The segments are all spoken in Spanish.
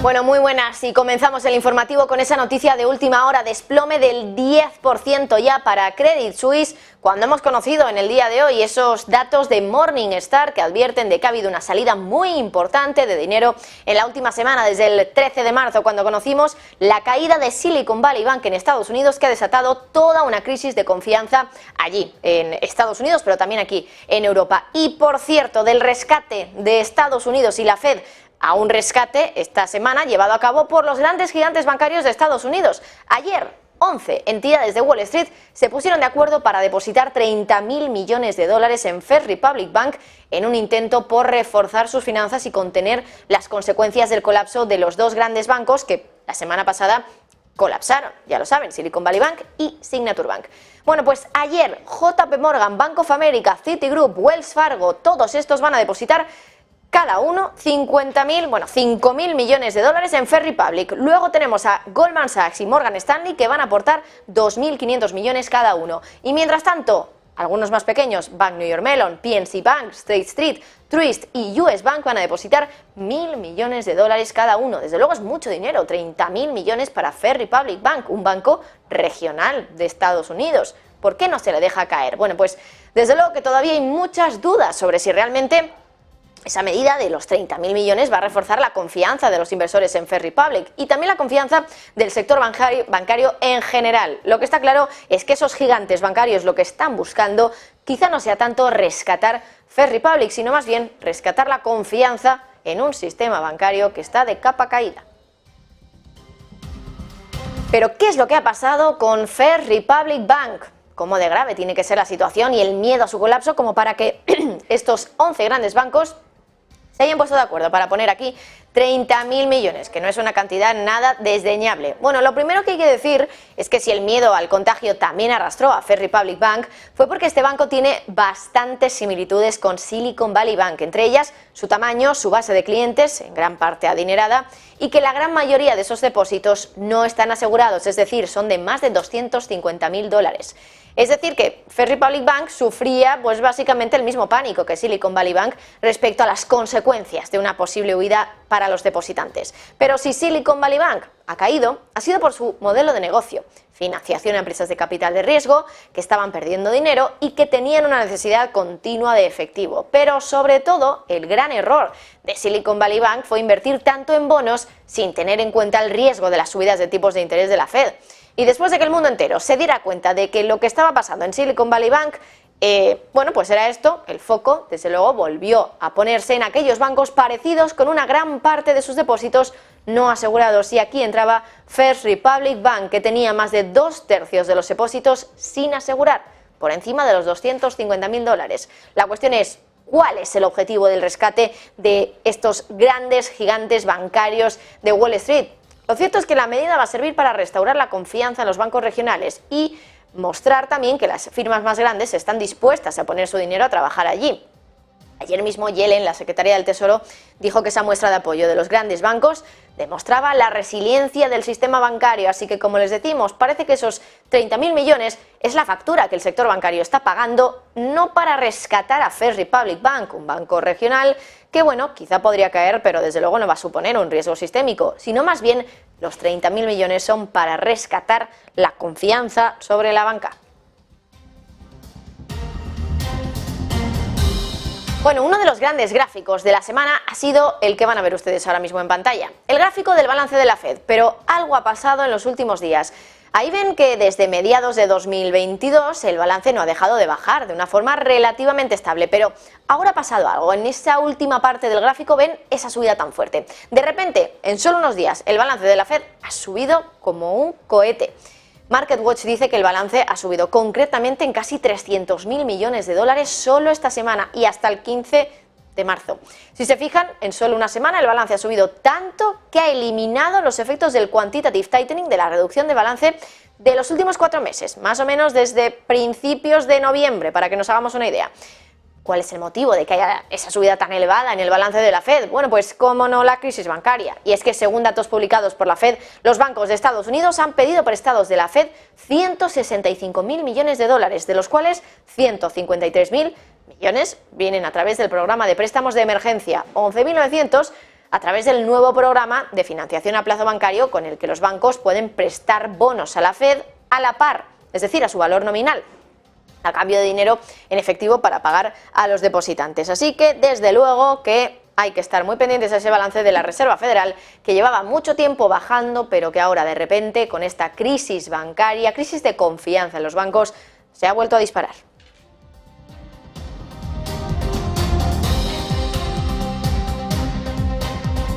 Bueno, muy buenas y comenzamos el informativo con esa noticia de última hora, desplome del 10% ya para Credit Suisse, cuando hemos conocido en el día de hoy esos datos de Morningstar que advierten de que ha habido una salida muy importante de dinero en la última semana, desde el 13 de marzo, cuando conocimos la caída de Silicon Valley Bank en Estados Unidos, que ha desatado toda una crisis de confianza allí, en Estados Unidos, pero también aquí en Europa. Y por cierto, del rescate de Estados Unidos y la Fed a un rescate esta semana llevado a cabo por los grandes gigantes bancarios de Estados Unidos. Ayer, 11 entidades de Wall Street se pusieron de acuerdo para depositar 30.000 millones de dólares en First Republic Bank en un intento por reforzar sus finanzas y contener las consecuencias del colapso de los dos grandes bancos que la semana pasada colapsaron, ya lo saben, Silicon Valley Bank y Signature Bank. Bueno, pues ayer JP Morgan, Bank of America, Citigroup, Wells Fargo, todos estos van a depositar cada uno 5.000 millones de dólares en First Republic. Luego tenemos a Goldman Sachs y Morgan Stanley, que van a aportar 2.500 millones cada uno. Y mientras tanto, algunos más pequeños, Bank New York Mellon, PNC Bank, State Street, Truist y US Bank van a depositar 1.000 millones de dólares cada uno. Desde luego es mucho dinero, 30.000 millones para First Republic Bank, un banco regional de Estados Unidos. ¿Por qué no se le deja caer? Bueno, pues desde luego que todavía hay muchas dudas sobre si realmente esa medida de los 30.000 millones va a reforzar la confianza de los inversores en First Republic y también la confianza del sector bancario en general. Lo que está claro es que esos gigantes bancarios lo que están buscando quizá no sea tanto rescatar First Republic, sino más bien rescatar la confianza en un sistema bancario que está de capa caída. Pero ¿qué es lo que ha pasado con First Republic Bank? ¿Cómo de grave tiene que ser la situación y el miedo a su colapso como para que estos 11 grandes bancos se hayan puesto de acuerdo para poner aquí 30.000 millones, que no es una cantidad nada desdeñable? Bueno, lo primero que hay que decir es que si el miedo al contagio también arrastró a First Republic Bank, fue porque este banco tiene bastantes similitudes con Silicon Valley Bank, entre ellas su tamaño, su base de clientes, en gran parte adinerada, y que la gran mayoría de esos depósitos no están asegurados, es decir, son de más de 250.000 dólares. Es decir que First Republic Bank sufría pues básicamente el mismo pánico que Silicon Valley Bank respecto a las consecuencias de una posible huida para los depositantes. Pero si Silicon Valley Bank ha caído, ha sido por su modelo de negocio: financiación a empresas de capital de riesgo que estaban perdiendo dinero y que tenían una necesidad continua de efectivo. Pero sobre todo, el gran error de Silicon Valley Bank fue invertir tanto en bonos sin tener en cuenta el riesgo de las subidas de tipos de interés de la Fed. Y después de que el mundo entero se diera cuenta de que lo que estaba pasando en Silicon Valley Bank, bueno, pues era esto, el foco, desde luego, volvió a ponerse en aquellos bancos parecidos con una gran parte de sus depósitos no asegurados. Y aquí entraba First Republic Bank, que tenía más de 2/3 de los depósitos sin asegurar, por encima de los 250.000 dólares. La cuestión es: ¿cuál es el objetivo del rescate de estos grandes gigantes bancarios de Wall Street? Lo cierto es que la medida va a servir para restaurar la confianza en los bancos regionales y mostrar también que las firmas más grandes están dispuestas a poner su dinero a trabajar allí. Ayer mismo Yellen, la secretaria del Tesoro, dijo que esa muestra de apoyo de los grandes bancos demostraba la resiliencia del sistema bancario. Así que, como les decimos, parece que esos 30.000 millones es la factura que el sector bancario está pagando, no para rescatar a First Republic Bank, un banco regional que, bueno, quizá podría caer, pero desde luego no va a suponer un riesgo sistémico, sino más bien los 30.000 millones son para rescatar la confianza sobre la banca. Bueno, uno de los grandes gráficos de la semana ha sido el que van a ver ustedes ahora mismo en pantalla, el gráfico del balance de la Fed, pero algo ha pasado en los últimos días. Ahí ven que desde mediados de 2022 el balance no ha dejado de bajar de una forma relativamente estable, pero ahora ha pasado algo. En esa última parte del gráfico ven esa subida tan fuerte. De repente, en solo unos días, el balance de la Fed ha subido como un cohete. MarketWatch dice que el balance ha subido concretamente en casi 300.000 millones de dólares solo esta semana y hasta el 15 de marzo. Si se fijan, en solo una semana el balance ha subido tanto que ha eliminado los efectos del quantitative tightening, de la reducción de balance de los últimos 4 meses, más o menos desde principios de noviembre, para que nos hagamos una idea. ¿Cuál es el motivo de que haya esa subida tan elevada en el balance de la Fed? Bueno, pues cómo no, la crisis bancaria. Y es que según datos publicados por la Fed, los bancos de Estados Unidos han pedido prestados de la Fed 165.000 millones de dólares, de los cuales 153.000 millones vienen a través del programa de préstamos de emergencia, 11.900 a través del nuevo programa de financiación a plazo bancario con el que los bancos pueden prestar bonos a la Fed a la par, es decir, a su valor nominal, a cambio de dinero en efectivo para pagar a los depositantes. Así que, desde luego, que hay que estar muy pendientes a ese balance de la Reserva Federal, que llevaba mucho tiempo bajando, pero que ahora, de repente, con esta crisis bancaria, crisis de confianza en los bancos, se ha vuelto a disparar.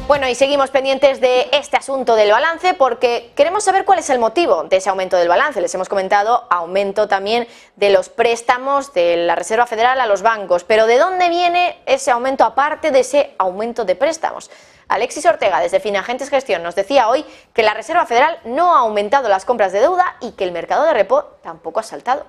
Bueno, y seguimos pendientes de este asunto del balance porque queremos saber cuál es el motivo de ese aumento del balance. Les hemos comentado aumento también de los préstamos de la Reserva Federal a los bancos. Pero ¿de dónde viene ese aumento aparte de ese aumento de préstamos? Alexis Ortega, desde Finagentes Gestión, nos decía hoy que la Reserva Federal no ha aumentado las compras de deuda y que el mercado de repo tampoco ha saltado.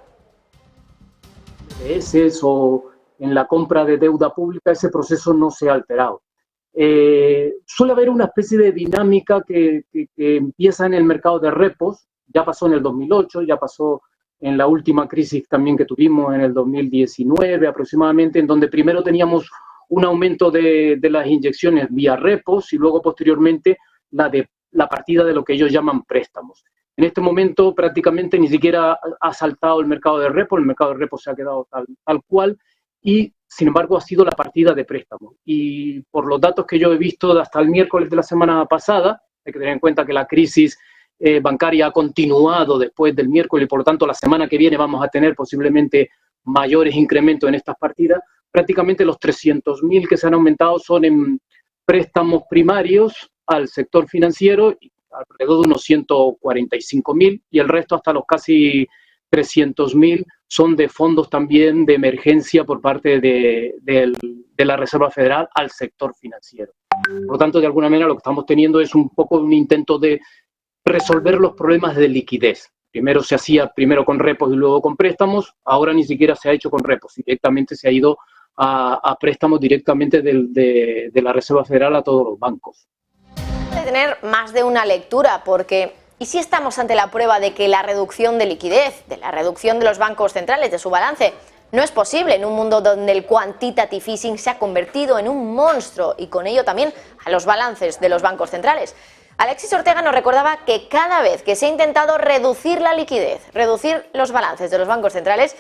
O en la compra de deuda pública, ese proceso no se ha alterado. Suele haber una especie de dinámica que empieza en el mercado de repos, ya pasó en el 2008, ya pasó en la última crisis también que tuvimos en el 2019 aproximadamente, en donde primero teníamos un aumento de las inyecciones vía repos y luego posteriormente la partida de lo que ellos llaman préstamos. En este momento prácticamente ni siquiera ha saltado el mercado de repos se ha quedado tal cual y sin embargo ha sido la partida de préstamos. Y por los datos que yo he visto hasta el miércoles de la semana pasada, hay que tener en cuenta que la crisis bancaria ha continuado después del miércoles y por lo tanto la semana que viene vamos a tener posiblemente mayores incrementos en estas partidas. Prácticamente los 300.000 que se han aumentado son en préstamos primarios al sector financiero, alrededor de unos 145.000 y el resto hasta los casi 300.000 son de fondos también de emergencia por parte de la Reserva Federal al sector financiero. Por lo tanto, de alguna manera lo que estamos teniendo es un poco un intento de resolver los problemas de liquidez. Primero se hacía con repos y luego con préstamos, ahora ni siquiera se ha hecho con repos, directamente se ha ido a préstamos directamente de la Reserva Federal a todos los bancos. Puede tener más de una lectura porque ¿y si estamos ante la prueba de que la reducción de liquidez, de la reducción de los bancos centrales, de su balance, no es posible en un mundo donde el quantitative easing se ha convertido en un monstruo y con ello también a los balances de los bancos centrales? Alexis Ortega nos recordaba que cada vez que se ha intentado reducir la liquidez, reducir los balances de los bancos centrales,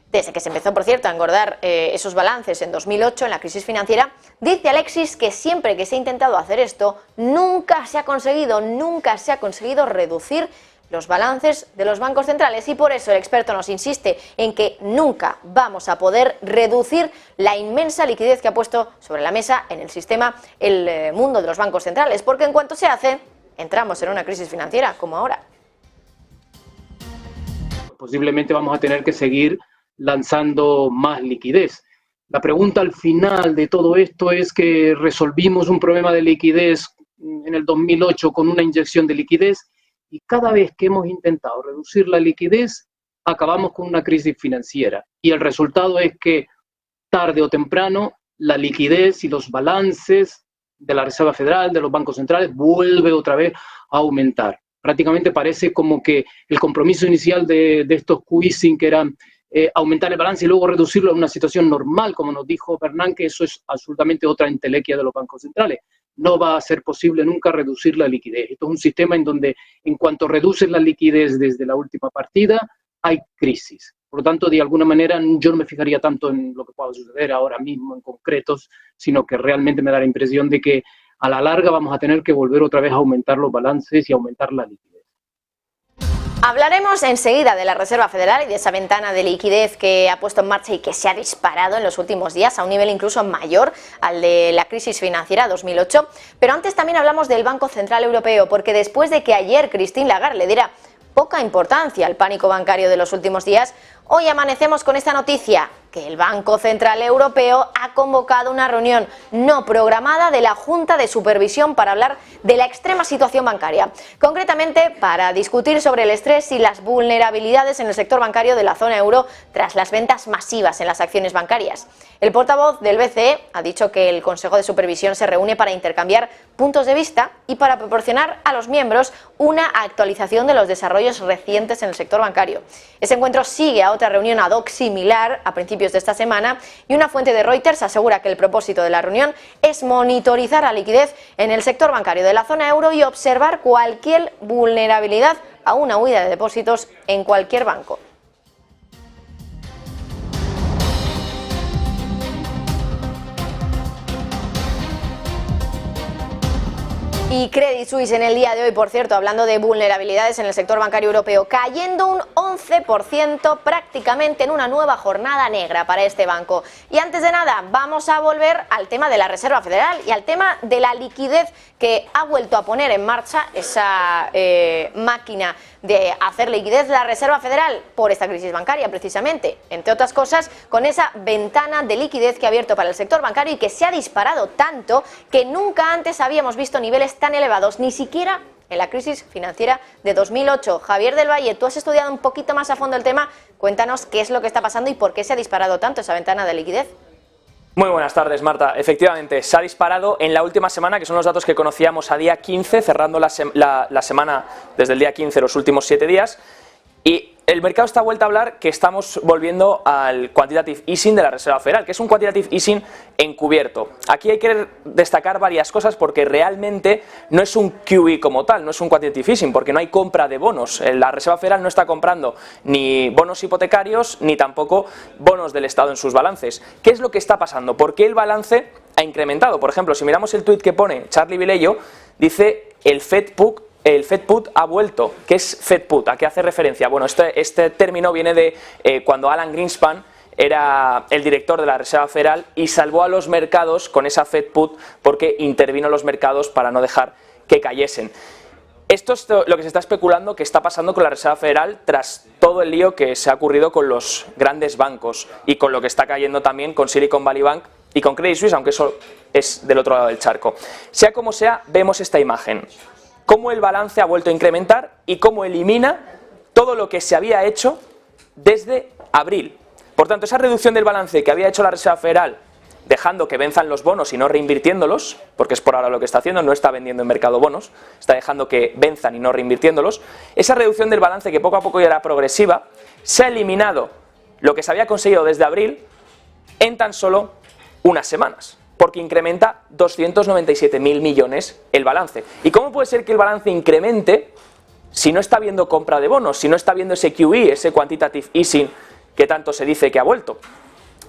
desde que se empezó, por cierto, a engordar esos balances en 2008, en la crisis financiera, dice Alexis que siempre que se ha intentado hacer esto, nunca se ha conseguido reducir los balances de los bancos centrales y por eso el experto nos insiste en que nunca vamos a poder reducir la inmensa liquidez que ha puesto sobre la mesa en el sistema el mundo de los bancos centrales, porque en cuanto se hace, entramos en una crisis financiera como ahora. Posiblemente vamos a tener que seguir lanzando más liquidez. La pregunta al final de todo esto es que resolvimos un problema de liquidez en el 2008 con una inyección de liquidez y cada vez que hemos intentado reducir la liquidez acabamos con una crisis financiera y el resultado es que tarde o temprano la liquidez y los balances de la Reserva Federal, de los bancos centrales, vuelve otra vez a aumentar. Prácticamente parece como que el compromiso inicial de estos QE que eran aumentar el balance y luego reducirlo a una situación normal, como nos dijo Bernanke, que eso es absolutamente otra entelequia de los bancos centrales. No va a ser posible nunca reducir la liquidez. Esto es un sistema en donde en cuanto reduces la liquidez desde la última partida, hay crisis. Por lo tanto, de alguna manera, yo no me fijaría tanto en lo que pueda suceder ahora mismo en concretos, sino que realmente me da la impresión de que a la larga vamos a tener que volver otra vez a aumentar los balances y aumentar la liquidez. Hablaremos enseguida de la Reserva Federal y de esa ventana de liquidez que ha puesto en marcha y que se ha disparado en los últimos días a un nivel incluso mayor al de la crisis financiera 2008. Pero antes también hablamos del Banco Central Europeo, porque después de que ayer Christine Lagarde le diera poca importancia al pánico bancario de los últimos días, hoy amanecemos con esta noticia, que el Banco Central Europeo ha convocado una reunión no programada de la Junta de Supervisión para hablar de la extrema situación bancaria, concretamente para discutir sobre el estrés y las vulnerabilidades en el sector bancario de la zona euro tras las ventas masivas en las acciones bancarias. El portavoz del BCE ha dicho que el Consejo de Supervisión se reúne para intercambiar puntos de vista y para proporcionar a los miembros una actualización de los desarrollos recientes en el sector bancario. Ese encuentro sigue a otra reunión ad hoc similar a principios de esta semana y una fuente de Reuters asegura que el propósito de la reunión es monitorizar la liquidez en el sector bancario de la zona euro y observar cualquier vulnerabilidad a una huida de depósitos en cualquier banco. Y Credit Suisse en el día de hoy, por cierto, hablando de vulnerabilidades en el sector bancario europeo, cayendo un 11% prácticamente en una nueva jornada negra para este banco. Y antes de nada, vamos a volver al tema de la Reserva Federal y al tema de la liquidez que ha vuelto a poner en marcha esa máquina de hacer liquidez de la Reserva Federal por esta crisis bancaria, precisamente, entre otras cosas, con esa ventana de liquidez que ha abierto para el sector bancario y que se ha disparado tanto que nunca antes habíamos visto niveles tan elevados, ni siquiera en la crisis financiera de 2008. Javier del Valle, tú has estudiado un poquito más a fondo el tema, cuéntanos qué es lo que está pasando y por qué se ha disparado tanto esa ventana de liquidez. Muy buenas tardes, Marta. Efectivamente, se ha disparado en la última semana, que son los datos que conocíamos a día 15, cerrando la semana desde el día 15, los últimos 7 días, y el mercado está vuelto a hablar que estamos volviendo al quantitative easing de la Reserva Federal, que es un quantitative easing encubierto. Aquí hay que destacar varias cosas porque realmente no es un QE como tal, no es un quantitative easing, porque no hay compra de bonos. La Reserva Federal no está comprando ni bonos hipotecarios ni tampoco bonos del Estado en sus balances. ¿Qué es lo que está pasando? ¿Por qué el balance ha incrementado? Por ejemplo, si miramos el tuit que pone Charlie Vilello, dice el Fed Put ha vuelto. ¿Qué es Fed Put? ¿A qué hace referencia? Bueno, este término viene de cuando Alan Greenspan era el director de la Reserva Federal y salvó a los mercados con esa Fed Put porque intervino los mercados para no dejar que cayesen. Esto es lo que se está especulando que está pasando con la Reserva Federal tras todo el lío que se ha ocurrido con los grandes bancos y con lo que está cayendo también con Silicon Valley Bank y con Credit Suisse, aunque eso es del otro lado del charco. Sea como sea, vemos esta imagen. Cómo el balance ha vuelto a incrementar y cómo elimina todo lo que se había hecho desde abril. Por tanto, esa reducción del balance que había hecho la Reserva Federal, dejando que venzan los bonos y no reinvirtiéndolos, porque es por ahora lo que está haciendo, no está vendiendo en mercado bonos, está dejando que venzan y no reinvirtiéndolos, esa reducción del balance que poco a poco ya era progresiva, se ha eliminado lo que se había conseguido desde abril en tan solo unas semanas, porque incrementa 297.000 millones el balance. ¿Y cómo puede ser que el balance incremente si no está habiendo compra de bonos, si no está habiendo ese QE, ese quantitative easing que tanto se dice que ha vuelto?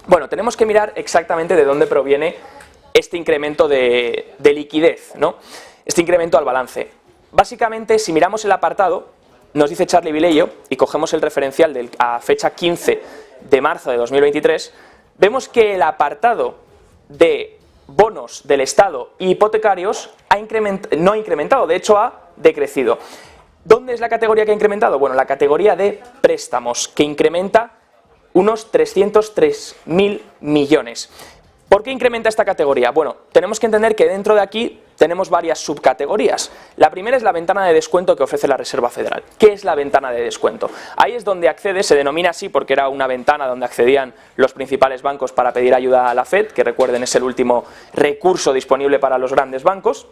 Bueno, tenemos que mirar exactamente de dónde proviene este incremento de liquidez, ¿no? Este incremento al balance. Básicamente, si miramos el apartado, nos dice Charlie Vilello, y cogemos el referencial a fecha 15 de marzo de 2023, vemos que el apartado de bonos del Estado y hipotecarios no ha incrementado, de hecho ha decrecido. ¿Dónde es la categoría que ha incrementado? Bueno, la categoría de préstamos, que incrementa unos 303.000 millones. ¿Por qué incrementa esta categoría? Bueno, tenemos que entender que dentro de aquí tenemos varias subcategorías. La primera es la ventana de descuento que ofrece la Reserva Federal. ¿Qué es la ventana de descuento? Ahí es donde accede, se denomina así porque era una ventana donde accedían los principales bancos para pedir ayuda a la Fed, que recuerden es el último recurso disponible para los grandes bancos.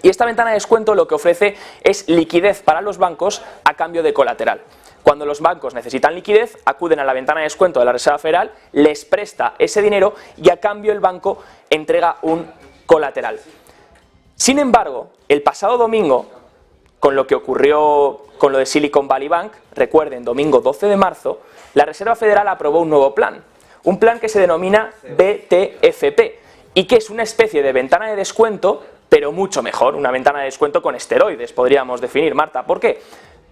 Y esta ventana de descuento lo que ofrece es liquidez para los bancos a cambio de colateral. Cuando los bancos necesitan liquidez, acuden a la ventana de descuento de la Reserva Federal, les presta ese dinero y a cambio el banco entrega un colateral. Sin embargo, el pasado domingo, con lo que ocurrió con lo de Silicon Valley Bank, recuerden, domingo 12 de marzo, la Reserva Federal aprobó un nuevo plan, un plan que se denomina BTFP y que es una especie de ventana de descuento, pero mucho mejor, una ventana de descuento con esteroides, podríamos definir, Marta. ¿Por qué?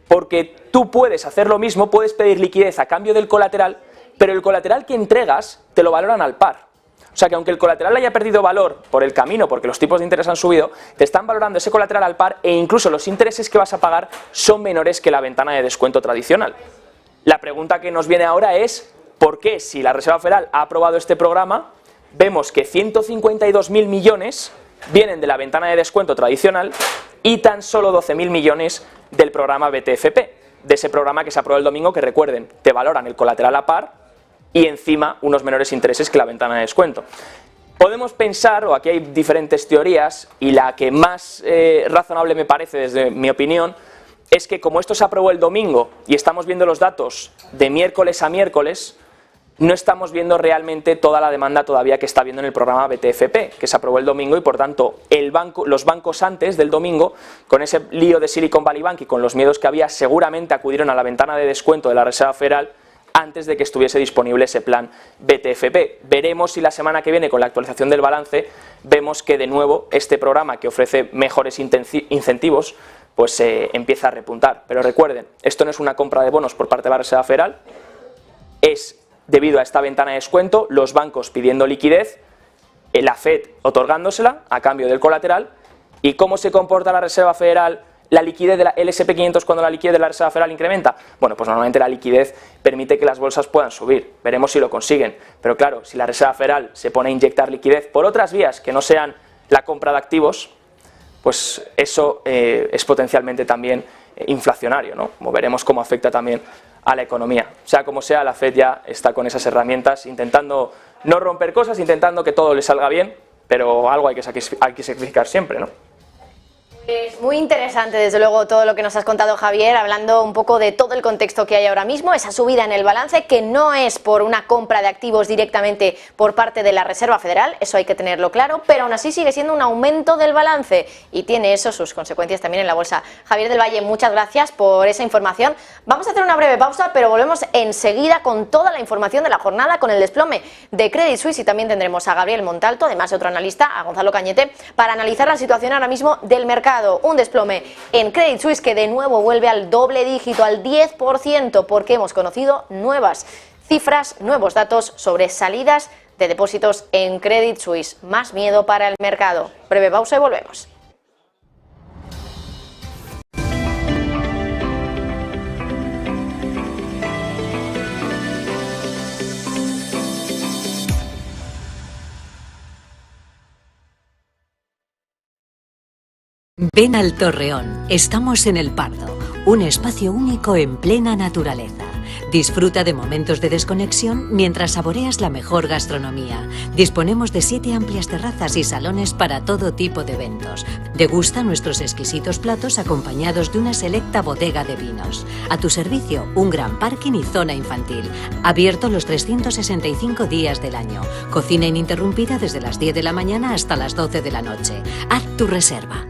Porque tú puedes hacer lo mismo, puedes pedir liquidez a cambio del colateral, pero el colateral que entregas te lo valoran al par. O sea que aunque el colateral haya perdido valor por el camino, porque los tipos de interés han subido, te están valorando ese colateral al par e incluso los intereses que vas a pagar son menores que la ventana de descuento tradicional. La pregunta que nos viene ahora es, ¿por qué si la Reserva Federal ha aprobado este programa, vemos que 152.000 millones vienen de la ventana de descuento tradicional y tan solo 12.000 millones del programa BTFP, de ese programa que se aprobó el domingo, que recuerden, te valoran el colateral a par y encima unos menores intereses que la ventana de descuento? Podemos pensar, o aquí hay diferentes teorías, y la que más razonable me parece desde mi opinión, es que como esto se aprobó el domingo y estamos viendo los datos de miércoles a miércoles, no estamos viendo realmente toda la demanda todavía que está viendo en el programa BTFP, que se aprobó el domingo y por tanto los bancos antes del domingo, con ese lío de Silicon Valley Bank y con los miedos que había, seguramente acudieron a la ventana de descuento de la Reserva Federal antes de que estuviese disponible ese plan BTFP. Veremos si la semana que viene, con la actualización del balance, vemos que de nuevo este programa, que ofrece mejores incentivos, pues empieza a repuntar. Pero recuerden, esto no es una compra de bonos por parte de la Reserva Federal, es debido a esta ventana de descuento, los bancos pidiendo liquidez, la FED otorgándosela a cambio del colateral. ¿Y cómo se comporta la Reserva Federal, la liquidez de la SP500 cuando la liquidez de la Reserva Federal incrementa? Bueno, pues normalmente la liquidez permite que las bolsas puedan subir, veremos si lo consiguen. Pero claro, si la Reserva Federal se pone a inyectar liquidez por otras vías que no sean la compra de activos, pues eso es potencialmente también inflacionario, ¿no? Como veremos cómo afecta también a la economía. Sea como sea, la FED ya está con esas herramientas, intentando no romper cosas, intentando que todo le salga bien, pero algo hay que sacrificar siempre, ¿no? Es muy interesante, desde luego, todo lo que nos has contado, Javier, hablando un poco de todo el contexto que hay ahora mismo, esa subida en el balance que no es por una compra de activos directamente por parte de la Reserva Federal, eso hay que tenerlo claro, pero aún así sigue siendo un aumento del balance y tiene eso sus consecuencias también en la bolsa. Javier del Valle, muchas gracias por esa información. Vamos a hacer una breve pausa, pero volvemos enseguida con toda la información de la jornada, con el desplome de Credit Suisse, y también tendremos a Gabriel Montalto, además de otro analista, a Gonzalo Cañete, para analizar la situación ahora mismo del mercado. Un desplome en Credit Suisse que de nuevo vuelve al doble dígito, al 10%, porque hemos conocido nuevas cifras, nuevos datos sobre salidas de depósitos en Credit Suisse. Más miedo para el mercado. Breve pausa y volvemos. Ven al Torreón, estamos en El Pardo, un espacio único en plena naturaleza. Disfruta de momentos de desconexión mientras saboreas la mejor gastronomía. Disponemos de 7 amplias terrazas y salones para todo tipo de eventos. Degusta nuestros exquisitos platos acompañados de una selecta bodega de vinos. A tu servicio, un gran parking y zona infantil. Abierto los 365 días del año. Cocina ininterrumpida desde las 10 de la mañana hasta las 12 de la noche. Haz tu reserva.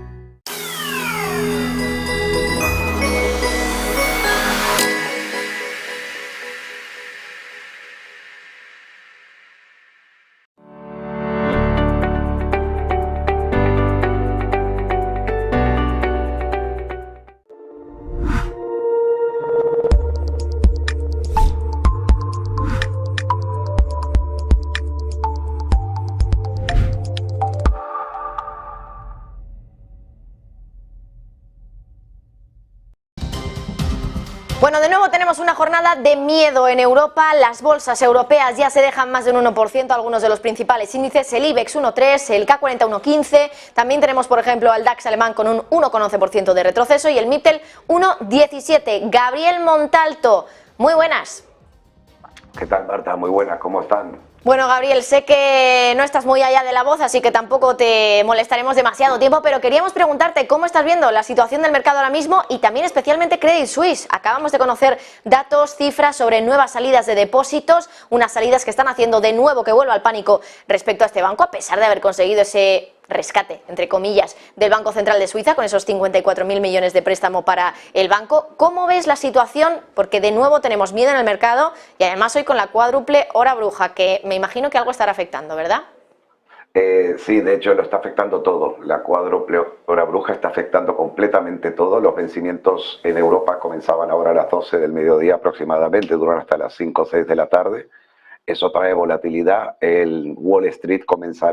Bueno, de nuevo tenemos una jornada de miedo en Europa. Las bolsas europeas ya se dejan más de un 1%, algunos de los principales índices, el IBEX 1,3, el K40 1,15, también tenemos por ejemplo al DAX alemán con un 1,11% de retroceso y el MIPTEL 1,17. Gabriel Montalto, muy buenas. ¿Qué tal, Marta? Muy buenas, ¿cómo están? Bueno, Gabriel, sé que no estás muy allá de la voz, así que tampoco te molestaremos demasiado tiempo, pero queríamos preguntarte cómo estás viendo la situación del mercado ahora mismo y también especialmente Credit Suisse. Acabamos de conocer datos, cifras sobre nuevas salidas de depósitos, unas salidas que están haciendo de nuevo que vuelva al pánico respecto a este banco, a pesar de haber conseguido ese rescate, entre comillas, del Banco Central de Suiza con esos 54.000 millones de préstamo para el banco. ¿Cómo ves la situación? Porque de nuevo tenemos miedo en el mercado y además hoy con la cuádruple hora bruja, que me imagino que algo estará afectando, ¿verdad? Sí, de hecho lo está afectando todo. La cuádruple hora bruja está afectando completamente todo. Los vencimientos en Europa comenzaban ahora a las 12 del mediodía aproximadamente, duran hasta las 5 o 6 de la tarde. Eso trae volatilidad. El Wall Street comenzó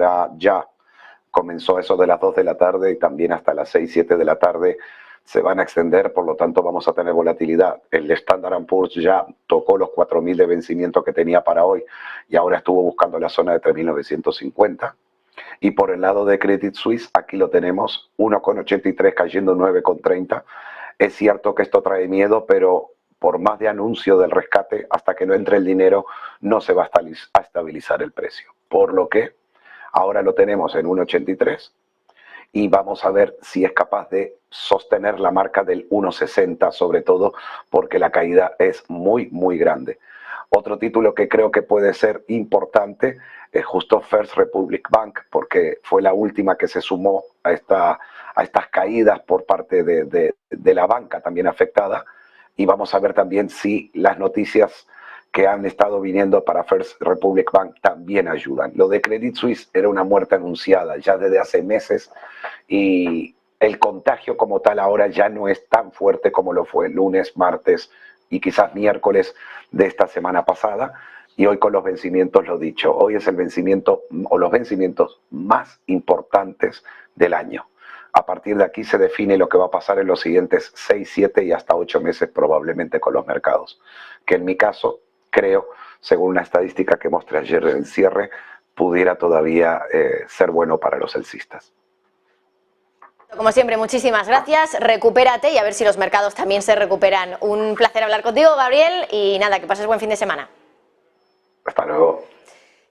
eso de las 2 de la tarde y también hasta las 6, 7 de la tarde se van a extender, por lo tanto vamos a tener volatilidad. El Standard & Poor's ya tocó los 4.000 de vencimiento que tenía para hoy y ahora estuvo buscando la zona de 3.950. Y por el lado de Credit Suisse, aquí lo tenemos, 1,83 cayendo 9,30. Es cierto que esto trae miedo, pero por más de anuncio del rescate, hasta que no entre el dinero, no se va a estabilizar el precio. Por lo que ahora lo tenemos en 1,83 y vamos a ver si es capaz de sostener la marca del 1,60, sobre todo porque la caída es muy, muy grande. Otro título que creo que puede ser importante es justo First Republic Bank, porque fue la última que se sumó a estas caídas por parte de la banca también afectada, y vamos a ver también si las noticias que han estado viniendo para First Republic Bank también ayudan. Lo de Credit Suisse era una muerte anunciada ya desde hace meses, y el contagio como tal ahora ya no es tan fuerte como lo fue el lunes, martes y quizás miércoles de esta semana pasada. Y hoy con los vencimientos, lo dicho, hoy es el vencimiento o los vencimientos más importantes del año. A partir de aquí se define lo que va a pasar en los siguientes 6, 7 y hasta 8 meses probablemente con los mercados. Que en mi caso, creo, según una estadística que mostré ayer en el cierre, pudiera todavía ser bueno para los alcistas. Como siempre, muchísimas gracias, recupérate y a ver si los mercados también se recuperan. Un placer hablar contigo, Gabriel, y nada, que pases buen fin de semana. Hasta luego.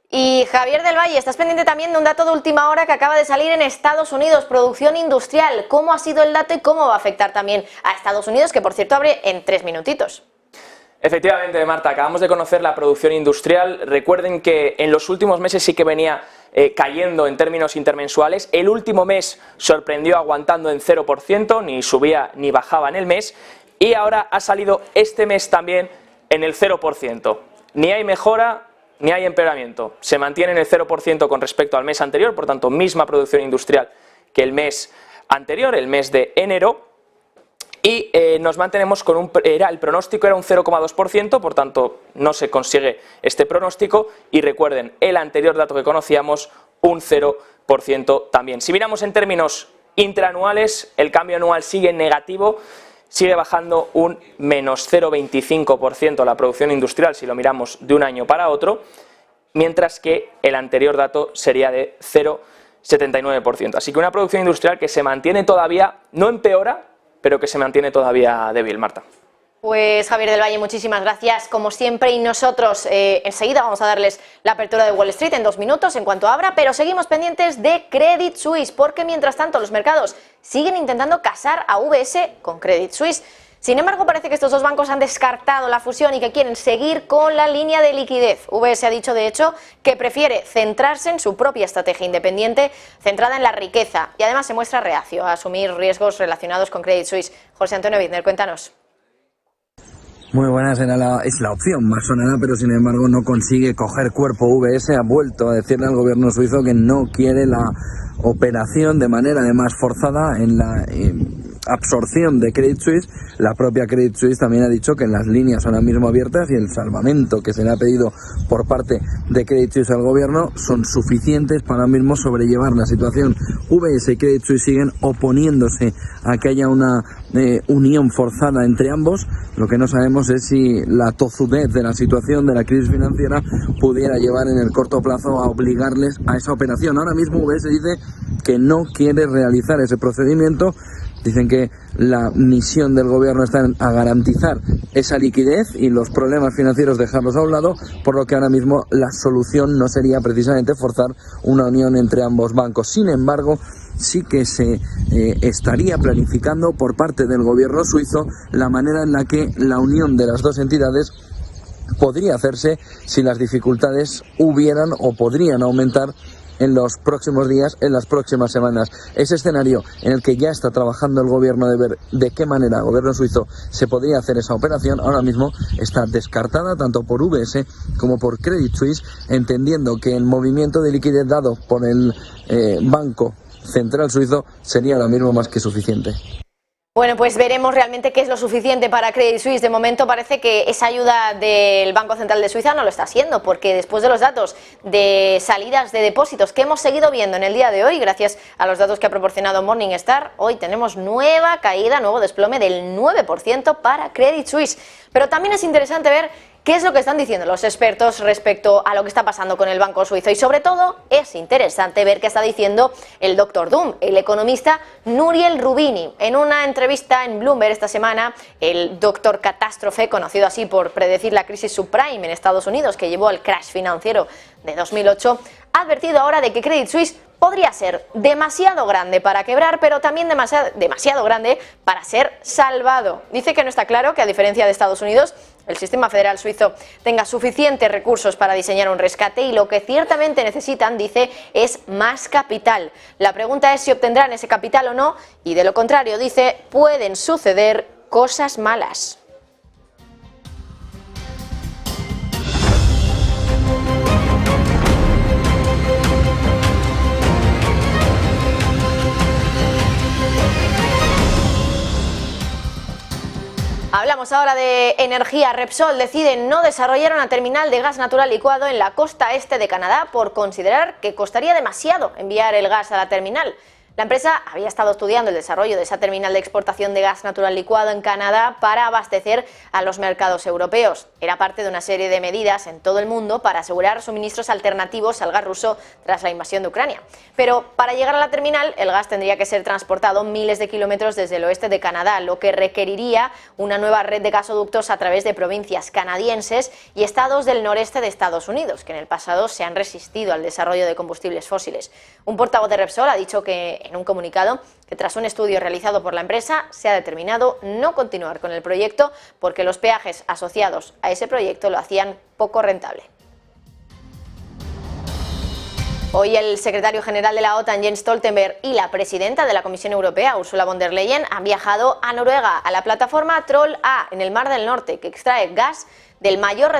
Y Javier del Valle, estás pendiente también de un dato de última hora que acaba de salir en Estados Unidos, producción industrial. ¿Cómo ha sido el dato y cómo va a afectar también a Estados Unidos, que por cierto abre en 3 minutitos? Efectivamente, Marta, acabamos de conocer la producción industrial. Recuerden que en los últimos meses sí que venía cayendo en términos intermensuales. El último mes sorprendió aguantando en 0%, ni subía ni bajaba en el mes. Y ahora ha salido este mes también en el 0%. Ni hay mejora ni hay empeoramiento. Se mantiene en el 0% con respecto al mes anterior, por tanto, misma producción industrial que el mes anterior, el mes de enero. Y nos mantenemos con el pronóstico era un 0,2%, por tanto no se consigue este pronóstico, y recuerden, el anterior dato que conocíamos, un 0% también. Si miramos en términos interanuales, el cambio anual sigue negativo, sigue bajando un menos 0,25% la producción industrial si lo miramos de un año para otro, mientras que el anterior dato sería de 0,79%. Así que una producción industrial que se mantiene todavía, no empeora, pero que se mantiene todavía débil, Marta. Pues Javier del Valle, muchísimas gracias como siempre, y nosotros enseguida vamos a darles la apertura de Wall Street en 2 minutos en cuanto abra, pero seguimos pendientes de Credit Suisse porque mientras tanto los mercados siguen intentando casar a UBS con Credit Suisse. Sin embargo, parece que estos dos bancos han descartado la fusión y que quieren seguir con la línea de liquidez. UBS ha dicho, de hecho, que prefiere centrarse en su propia estrategia independiente, centrada en la riqueza, y además se muestra reacio a asumir riesgos relacionados con Credit Suisse. José Antonio Bizner, cuéntanos. Muy buenas, es la opción más sonada, pero sin embargo no consigue coger cuerpo. UBS ha vuelto a decirle al gobierno suizo que no quiere la operación de manera además forzada en la absorción de Credit Suisse. La propia Credit Suisse también ha dicho que las líneas son ahora mismo abiertas y el salvamento que se le ha pedido por parte de Credit Suisse al gobierno son suficientes para ahora mismo sobrellevar la situación. UBS y Credit Suisse siguen oponiéndose a que haya una unión forzada entre ambos. Lo que no sabemos es si la tozudez de la situación de la crisis financiera pudiera llevar en el corto plazo a obligarles a esa operación. Ahora mismo UBS dice que no quiere realizar ese procedimiento. Dicen que la misión del gobierno está en a garantizar esa liquidez y los problemas financieros dejarlos a un lado, por lo que ahora mismo la solución no sería precisamente forzar una unión entre ambos bancos. Sin embargo, sí que se estaría planificando por parte del gobierno suizo la manera en la que la unión de las dos entidades podría hacerse si las dificultades hubieran o podrían aumentar en los próximos días, en las próximas semanas. Ese escenario en el que ya está trabajando el gobierno de ver de qué manera el gobierno suizo se podría hacer esa operación, ahora mismo está descartada tanto por UBS como por Credit Suisse, entendiendo que el movimiento de liquidez dado por el Banco Central Suizo sería ahora mismo más que suficiente. Bueno, pues veremos realmente qué es lo suficiente para Credit Suisse. De momento parece que esa ayuda del Banco Central de Suiza no lo está haciendo, porque después de los datos de salidas de depósitos que hemos seguido viendo en el día de hoy, gracias a los datos que ha proporcionado Morningstar, hoy tenemos nueva caída, nuevo desplome del 9% para Credit Suisse. Pero también es interesante ver ¿Qué es lo que están diciendo los expertos respecto a lo que está pasando con el banco suizo? Y sobre todo es interesante ver qué está diciendo el Dr. Doom, el economista Nouriel Roubini. En una entrevista en Bloomberg esta semana, el Dr. Catástrofe, conocido así por predecir la crisis subprime en Estados Unidos que llevó al crash financiero de 2008, ha advertido ahora de que Credit Suisse podría ser demasiado grande para quebrar, pero también demasiado grande para ser salvado. Dice que no está claro que, a diferencia de Estados Unidos, el sistema federal suizo tenga suficientes recursos para diseñar un rescate, y lo que ciertamente necesitan, dice, es más capital. La pregunta es si obtendrán ese capital o no, y de lo contrario, dice, pueden suceder cosas malas. Hablamos ahora de energía. Repsol decide no desarrollar una terminal de gas natural licuado en la costa este de Canadá por considerar que costaría demasiado enviar el gas a la terminal. La empresa había estado estudiando el desarrollo de esa terminal de exportación de gas natural licuado en Canadá para abastecer a los mercados europeos. Era parte de una serie de medidas en todo el mundo para asegurar suministros alternativos al gas ruso tras la invasión de Ucrania. Pero para llegar a la terminal, el gas tendría que ser transportado miles de kilómetros desde el oeste de Canadá, lo que requeriría una nueva red de gasoductos a través de provincias canadienses y estados del noreste de Estados Unidos, que en el pasado se han resistido al desarrollo de combustibles fósiles. Un portavoz de Repsol ha dicho que, en un comunicado, que tras un estudio realizado por la empresa se ha determinado no continuar con el proyecto porque los peajes asociados a ese proyecto lo hacían poco rentable. Hoy el secretario general de la OTAN, Jens Stoltenberg, y la presidenta de la Comisión Europea, Ursula von der Leyen, han viajado a Noruega, a la plataforma Troll A, en el Mar del Norte, que extrae gas del mayor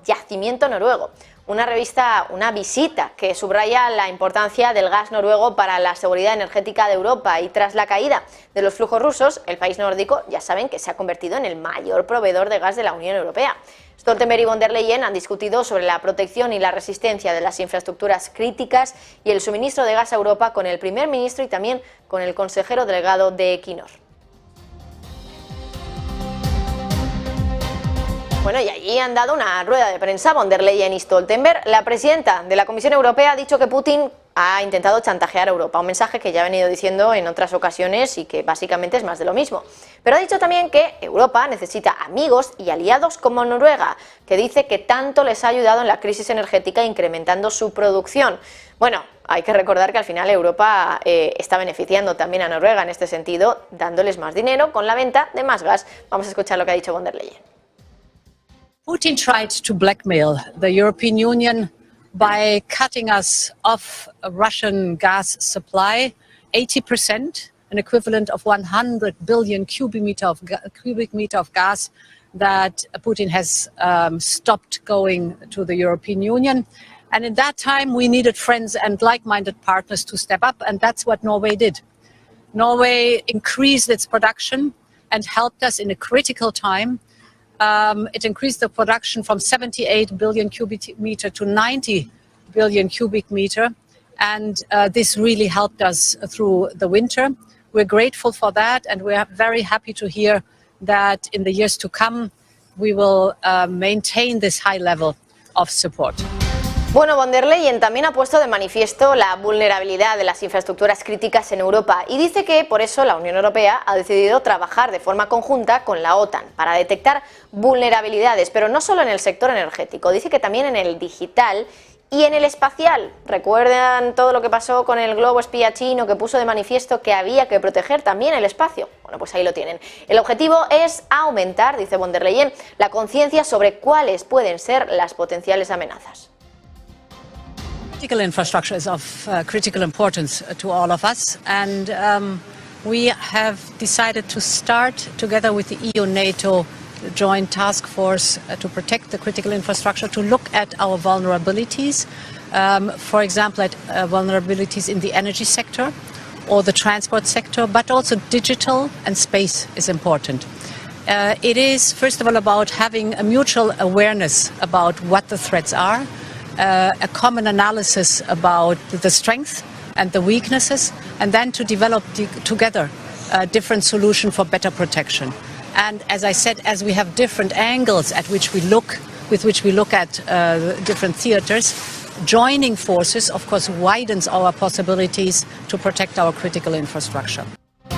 yacimiento noruego. Una visita que subraya la importancia del gas noruego para la seguridad energética de Europa, y tras la caída de los flujos rusos, el país nórdico, ya saben, que se ha convertido en el mayor proveedor de gas de la Unión Europea. Stoltenberg y von der Leyen han discutido sobre la protección y la resistencia de las infraestructuras críticas y el suministro de gas a Europa con el primer ministro y también con el consejero delegado de Equinor. Bueno, y allí han dado una rueda de prensa von der Leyen y Stoltenberg. La presidenta de la Comisión Europea ha dicho que Putin ha intentado chantajear a Europa, un mensaje que ya ha venido diciendo en otras ocasiones y que básicamente es más de lo mismo. Pero ha dicho también que Europa necesita amigos y aliados como Noruega, que dice que tanto les ha ayudado en la crisis energética incrementando su producción. Bueno, hay que recordar que al final Europa está beneficiando también a Noruega en este sentido, dándoles más dinero con la venta de más gas. Vamos a escuchar lo que ha dicho von der Leyen. Putin tried to blackmail the European Union by cutting us off a Russian gas supply, 80%, an equivalent of 100 billion cubic meter of gas that Putin has stopped going to the European Union. And in that time, we needed friends and like-minded partners to step up, and that's what Norway did. Norway increased its production and helped us in a critical time. It increased the production from 78 billion cubic meter to 90 billion cubic meter, and this really helped us through the winter. We're grateful for that, and we're very happy to hear that in the years to come we will maintain this high level of support. Bueno, von der Leyen también ha puesto de manifiesto la vulnerabilidad de las infraestructuras críticas en Europa y dice que por eso la Unión Europea ha decidido trabajar de forma conjunta con la OTAN para detectar vulnerabilidades, pero no solo en el sector energético, dice que también en el digital y en el espacial. ¿Recuerdan todo lo que pasó con el globo espía chino que puso de manifiesto que había que proteger también el espacio? Bueno, pues ahí lo tienen. El objetivo es aumentar, dice von der Leyen, la conciencia sobre cuáles pueden ser las potenciales amenazas. Critical infrastructure is of critical importance to all of us, and we have decided to start together with the EU-NATO joint task force to protect the critical infrastructure, to look at our vulnerabilities, for example at vulnerabilities in the energy sector or the transport sector, but also digital and space is important. It is first of all about having a mutual awareness about what the threats are, a common analysis about the strengths and the weaknesses, and then to develop together a different solution for better protection. And as I said, as we have different angles with which we look at different theaters, joining forces, of course, widens our possibilities to protect our critical infrastructure.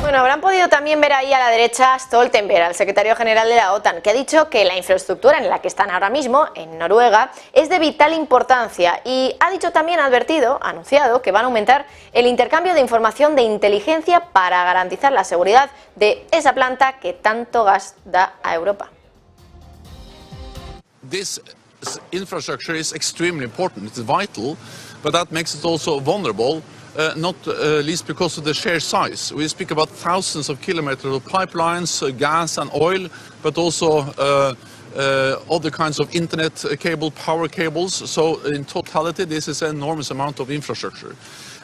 Bueno, habrán podido también ver ahí a la derecha a Stoltenberg, al secretario general de la OTAN, que ha dicho que la infraestructura en la que están ahora mismo, en Noruega, es de vital importancia y ha dicho también, anunciado que van a aumentar el intercambio de información de inteligencia para garantizar la seguridad de esa planta que tanto gas da a Europa. This infrastructure is extremely important, it's vital, but that makes it also vulnerable. Not least because of the sheer size. We speak about thousands of kilometers of pipelines, gas and oil, but also other kinds of internet cable, power cables. So in totality, this is an enormous amount of infrastructure.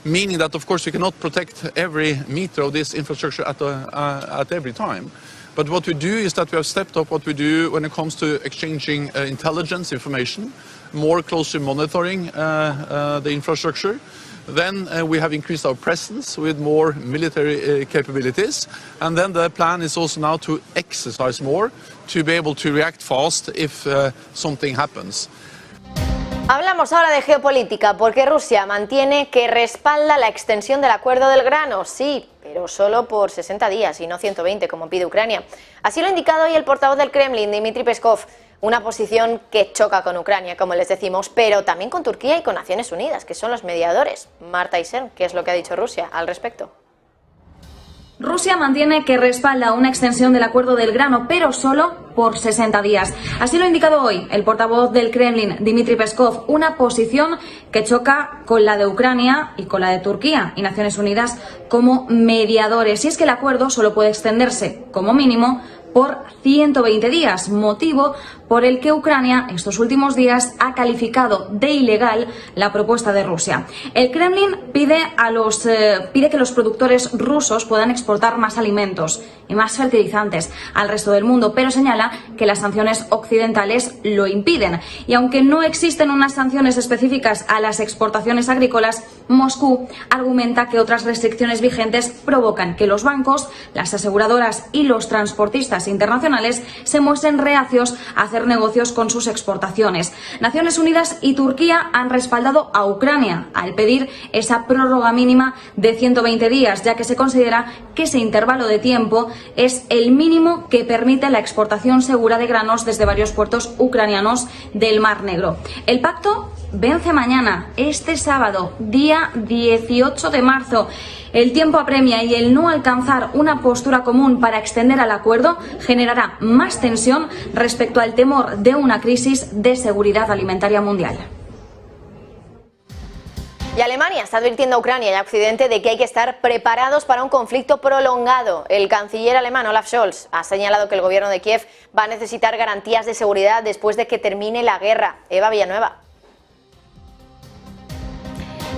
Meaning that, of course, we cannot protect every meter of this infrastructure at every time. But what we do is that we have stepped up what we do when it comes to exchanging intelligence information, more closely monitoring the infrastructure. Then we have increased our presence with more military capabilities, and then the plan is also now to exercise more to be able to react fast if something happens. Hablamos ahora de geopolítica, porque Rusia mantiene que respalda la extensión del acuerdo del grano, sí, pero solo por 60 días y no 120 como pide Ucrania. Así lo ha indicado hoy el portavoz del Kremlin, Dmitry Peskov. Una posición que choca con Ucrania, como les decimos, pero también con Turquía y con Naciones Unidas, que son los mediadores. Marta Isen, ¿qué es lo que ha dicho Rusia al respecto? Rusia mantiene que respalda una extensión del acuerdo del grano, pero solo por 60 días. Así lo ha indicado hoy el portavoz del Kremlin, Dmitry Peskov, una posición que choca con la de Ucrania y con la de Turquía y Naciones Unidas como mediadores. Y es que el acuerdo solo puede extenderse, como mínimo, por 120 días, motivo por el que Ucrania estos últimos días ha calificado de ilegal la propuesta de Rusia. El Kremlin pide que los productores rusos puedan exportar más alimentos y más fertilizantes al resto del mundo, pero señala que las sanciones occidentales lo impiden. Y aunque no existen unas sanciones específicas a las exportaciones agrícolas, Moscú argumenta que otras restricciones vigentes provocan que los bancos, las aseguradoras y los transportistas internacionales se muestren reacios a hacer negocios con sus exportaciones. Naciones Unidas y Turquía han respaldado a Ucrania al pedir esa prórroga mínima de 120 días, ya que se considera que ese intervalo de tiempo es el mínimo que permite la exportación segura de granos desde varios puertos ucranianos del Mar Negro. El pacto vence mañana, este sábado, día 18 de marzo. El tiempo apremia y el no alcanzar una postura común para extender el acuerdo generará más tensión respecto al temor de una crisis de seguridad alimentaria mundial. Y Alemania está advirtiendo a Ucrania y a Occidente de que hay que estar preparados para un conflicto prolongado. El canciller alemán Olaf Scholz ha señalado que el gobierno de Kiev va a necesitar garantías de seguridad después de que termine la guerra. Eva Villanueva.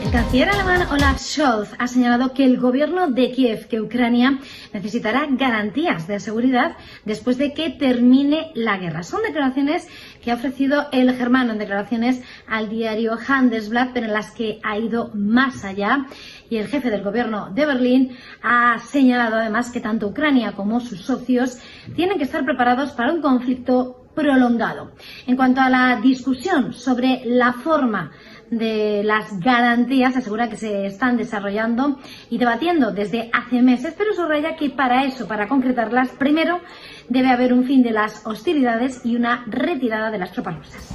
El canciller alemán Olaf Scholz ha señalado que el gobierno de Kiev, que Ucrania necesitará garantías de seguridad después de que termine la guerra. Son declaraciones que ha ofrecido el germano en declaraciones al diario Handelsblatt, pero en las que ha ido más allá. Y el jefe del gobierno de Berlín ha señalado además que tanto Ucrania como sus socios tienen que estar preparados para un conflicto prolongado. En cuanto a la discusión sobre la forma de las garantías, asegura que se están desarrollando y debatiendo desde hace meses, pero subraya que para eso, para concretarlas, primero debe haber un fin de las hostilidades y una retirada de las tropas rusas.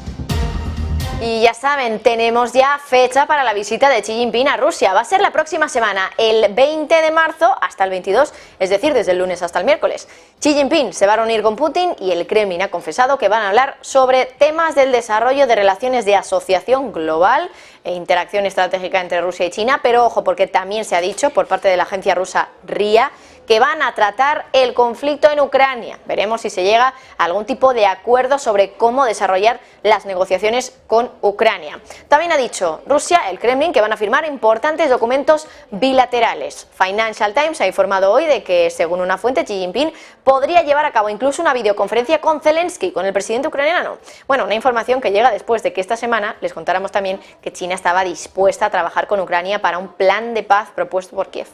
Y ya saben, tenemos ya fecha para la visita de Xi Jinping a Rusia. Va a ser la próxima semana, el 20 de marzo hasta el 22, es decir, desde el lunes hasta el miércoles. Xi Jinping se va a reunir con Putin y el Kremlin ha confesado que van a hablar sobre temas del desarrollo de relaciones de asociación global e interacción estratégica entre Rusia y China, pero ojo, porque también se ha dicho por parte de la agencia rusa RIA que van a tratar el conflicto en Ucrania. Veremos si se llega a algún tipo de acuerdo sobre cómo desarrollar las negociaciones con Ucrania. También ha dicho Rusia, el Kremlin, que van a firmar importantes documentos bilaterales. Financial Times ha informado hoy de que, según una fuente, Xi Jinping podría llevar a cabo incluso una videoconferencia con Zelensky, con el presidente ucraniano. Bueno, una información que llega después de que esta semana les contáramos también que China estaba dispuesta a trabajar con Ucrania para un plan de paz propuesto por Kiev.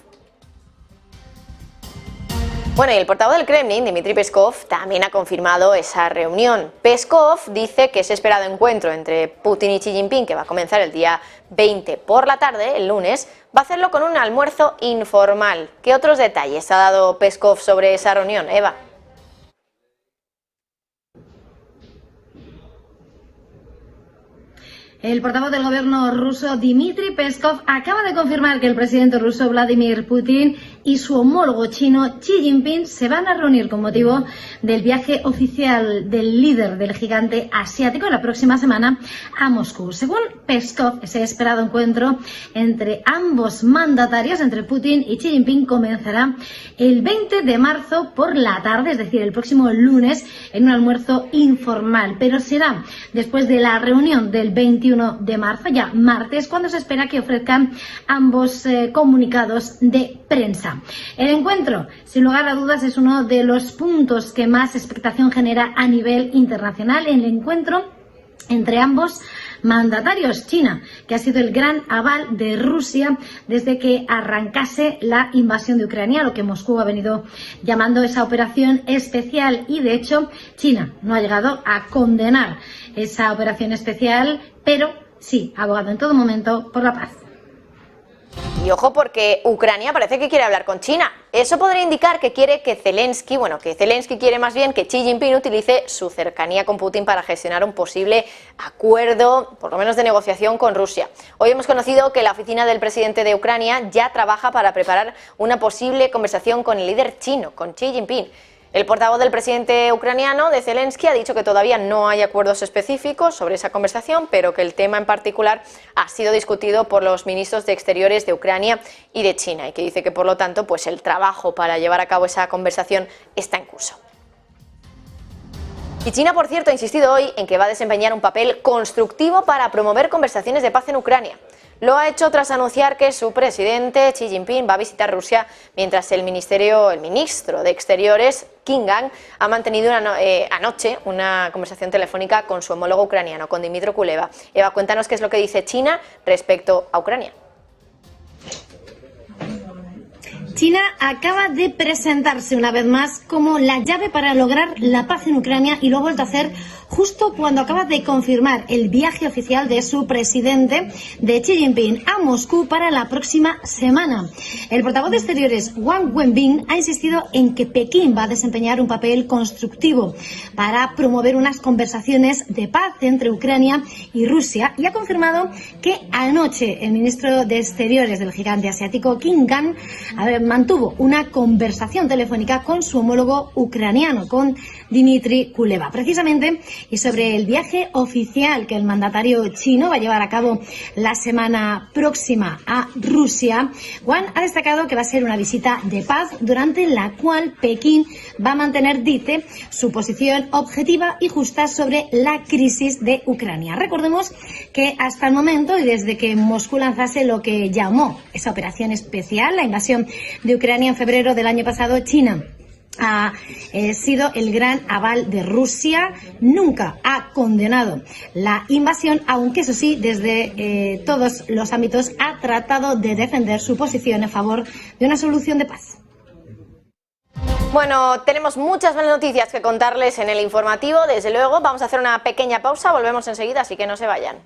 Bueno, y el portavoz del Kremlin, Dmitry Peskov, también ha confirmado esa reunión. Peskov dice que ese esperado encuentro entre Putin y Xi Jinping, que va a comenzar el día 20 por la tarde, el lunes, va a hacerlo con un almuerzo informal. ¿Qué otros detalles ha dado Peskov sobre esa reunión, Eva? El portavoz del gobierno ruso, Dmitry Peskov, acaba de confirmar que el presidente ruso Vladimir Putin y su homólogo chino Xi Jinping se van a reunir con motivo del viaje oficial del líder del gigante asiático la próxima semana a Moscú. Según Peskov, ese esperado encuentro entre ambos mandatarios, entre Putin y Xi Jinping, comenzará el 20 de marzo por la tarde, es decir, el próximo lunes, en un almuerzo informal, pero será después de la reunión del 21 de marzo, ya martes, cuando se espera que ofrezcan ambos comunicados de prensa. El encuentro, sin lugar a dudas, es uno de los puntos que más expectación genera a nivel internacional. El encuentro entre ambos mandatarios. China, que ha sido el gran aval de Rusia desde que arrancase la invasión de Ucrania, lo que Moscú ha venido llamando esa operación especial, y de hecho China no ha llegado a condenar esa operación especial, pero sí ha abogado en todo momento por la paz. Y ojo, porque Ucrania parece que quiere hablar con China. Eso podría indicar que quiere que Zelensky quiere más bien que Xi Jinping utilice su cercanía con Putin para gestionar un posible acuerdo, por lo menos de negociación, con Rusia. Hoy hemos conocido que la oficina del presidente de Ucrania ya trabaja para preparar una posible conversación con el líder chino, con Xi Jinping. El portavoz del presidente ucraniano, de Zelensky, ha dicho que todavía no hay acuerdos específicos sobre esa conversación, pero que el tema en particular ha sido discutido por los ministros de Exteriores de Ucrania y de China, y que dice que, por lo tanto, pues el trabajo para llevar a cabo esa conversación está en curso. Y China, por cierto, ha insistido hoy en que va a desempeñar un papel constructivo para promover conversaciones de paz en Ucrania. Lo ha hecho tras anunciar que su presidente, Xi Jinping, va a visitar Rusia, mientras el ministro de Exteriores, Qin Gang, ha mantenido anoche una conversación telefónica con su homólogo ucraniano, con Dmytro Kuleba. Eva, cuéntanos qué es lo que dice China respecto a Ucrania. China acaba de presentarse una vez más como la llave para lograr la paz en Ucrania, y lo ha vuelto a hacer justo cuando acaba de confirmar el viaje oficial de su presidente, de Xi Jinping, a Moscú para la próxima semana. El portavoz de Exteriores, Wang Wenbin, ha insistido en que Pekín va a desempeñar un papel constructivo para promover unas conversaciones de paz entre Ucrania y Rusia, y ha confirmado que anoche el ministro de Exteriores del gigante asiático, Qin Gang, mantuvo una conversación telefónica con su homólogo ucraniano, con Dmytro Kuleba, precisamente, y sobre el viaje oficial que el mandatario chino va a llevar a cabo la semana próxima a Rusia. Wang ha destacado que va a ser una visita de paz, durante la cual Pekín va a mantener, dice, su posición objetiva y justa sobre la crisis de Ucrania. Recordemos que hasta el momento, y desde que Moscú lanzase lo que llamó esa operación especial, la invasión de Ucrania en febrero del año pasado, China ha sido el gran aval de Rusia. Nunca ha condenado la invasión, aunque eso sí, desde todos los ámbitos ha tratado de defender su posición a favor de una solución de paz. Bueno, tenemos muchas buenas noticias que contarles en el informativo, desde luego. Vamos a hacer una pequeña pausa, volvemos enseguida, así que no se vayan.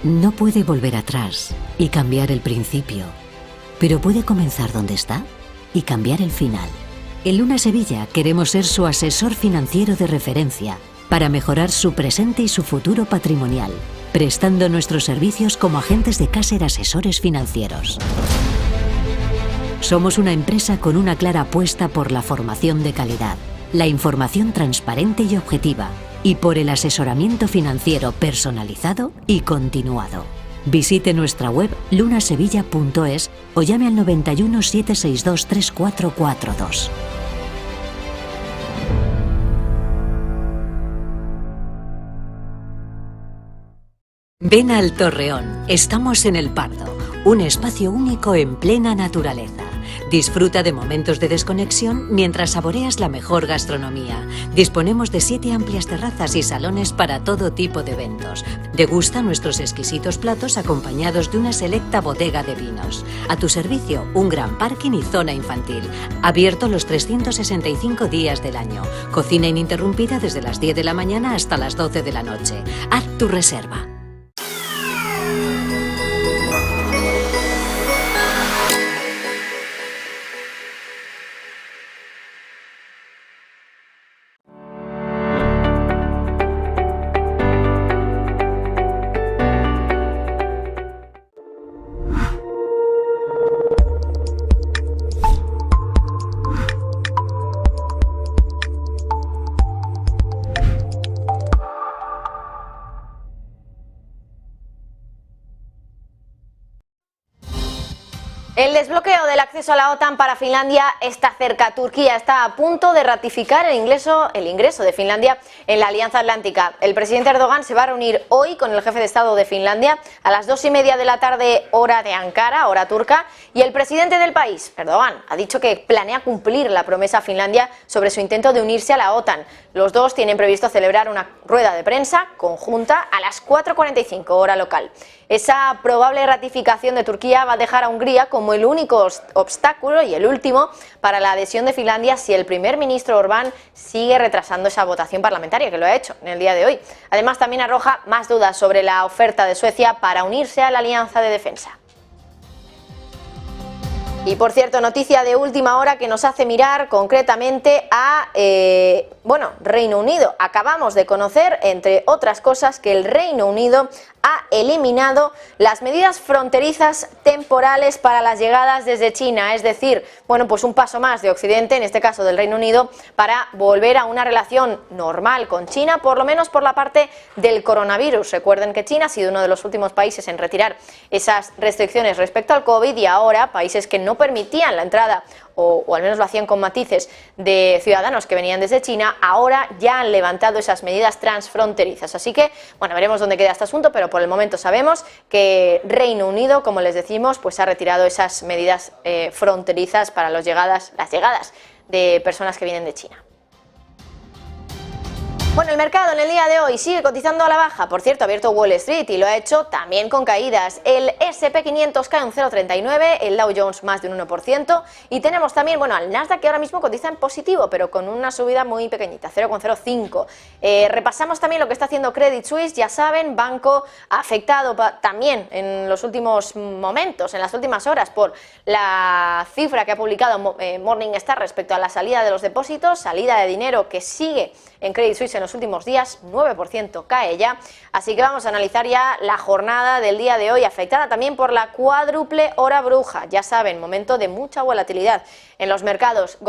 No puede volver atrás y cambiar el principio, pero puede comenzar donde está y cambiar el final. En Luna Sevilla queremos ser su asesor financiero de referencia para mejorar su presente y su futuro patrimonial, prestando nuestros servicios como agentes de Caser Asesores Financieros. Somos una empresa con una clara apuesta por la formación de calidad, la información transparente y objetiva, y por el asesoramiento financiero personalizado y continuado. Visite nuestra web lunasevilla.es o llame al 91 762 3442. Ven al Torreón, estamos en el Pardo, un espacio único en plena naturaleza. Disfruta de momentos de desconexión mientras saboreas la mejor gastronomía. Disponemos de 7 amplias terrazas y salones para todo tipo de eventos. Degusta nuestros exquisitos platos acompañados de una selecta bodega de vinos. A tu servicio, un gran parking y zona infantil. Abierto los 365 días del año. Cocina ininterrumpida desde las 10 de la mañana hasta las 12 de la noche. Haz tu reserva. El desbloqueo del acceso a la OTAN para Finlandia está cerca. Turquía está a punto de ratificar el ingreso de Finlandia en la Alianza Atlántica. El presidente Erdogan se va a reunir hoy con el jefe de Estado de Finlandia a las 2:30 de la tarde, hora de Ankara, hora turca, y el presidente del país, Erdogan, ha dicho que planea cumplir la promesa a Finlandia sobre su intento de unirse a la OTAN. Los dos tienen previsto celebrar una rueda de prensa conjunta a las 4:45 hora local. Esa probable ratificación de Turquía va a dejar a Hungría como el único obstáculo y el último para la adhesión de Finlandia si el primer ministro Orbán sigue retrasando esa votación parlamentaria, que lo ha hecho en el día de hoy. Además, también arroja más dudas sobre la oferta de Suecia para unirse a la Alianza de Defensa. Y por cierto, noticia de última hora que nos hace mirar concretamente a Reino Unido. Acabamos de conocer, entre otras cosas, que el Reino Unido ha eliminado las medidas fronterizas temporales para las llegadas desde China, es decir, pues un paso más de Occidente, en este caso del Reino Unido, para volver a una relación normal con China, por lo menos por la parte del coronavirus. Recuerden que China ha sido uno de los últimos países en retirar esas restricciones respecto al COVID y ahora países que no permitían la entrada o al menos lo hacían con matices de ciudadanos que venían desde China, ahora ya han levantado esas medidas transfronterizas. Así que, veremos dónde queda este asunto, pero por el momento sabemos que Reino Unido, como les decimos, pues ha retirado esas medidas fronterizas para las llegadas de personas que vienen de China. El mercado en el día de hoy sigue cotizando a la baja. Por cierto, ha abierto Wall Street y lo ha hecho también con caídas. El S&P 500 cae un 0,39, el Dow Jones más de un 1%. Y tenemos también, al Nasdaq, que ahora mismo cotiza en positivo, pero con una subida muy pequeñita, 0,05. Repasamos también lo que está haciendo Credit Suisse, ya saben, banco afectado también en los últimos momentos, en las últimas horas, por la cifra que ha publicado Morningstar respecto a la salida de los depósitos, salida de dinero que sigue en Credit Suisse en los últimos días, 9% cae ya, así que vamos a analizar ya la jornada del día de hoy, afectada también por la cuádruple hora bruja, ya saben, momento de mucha volatilidad en los mercados.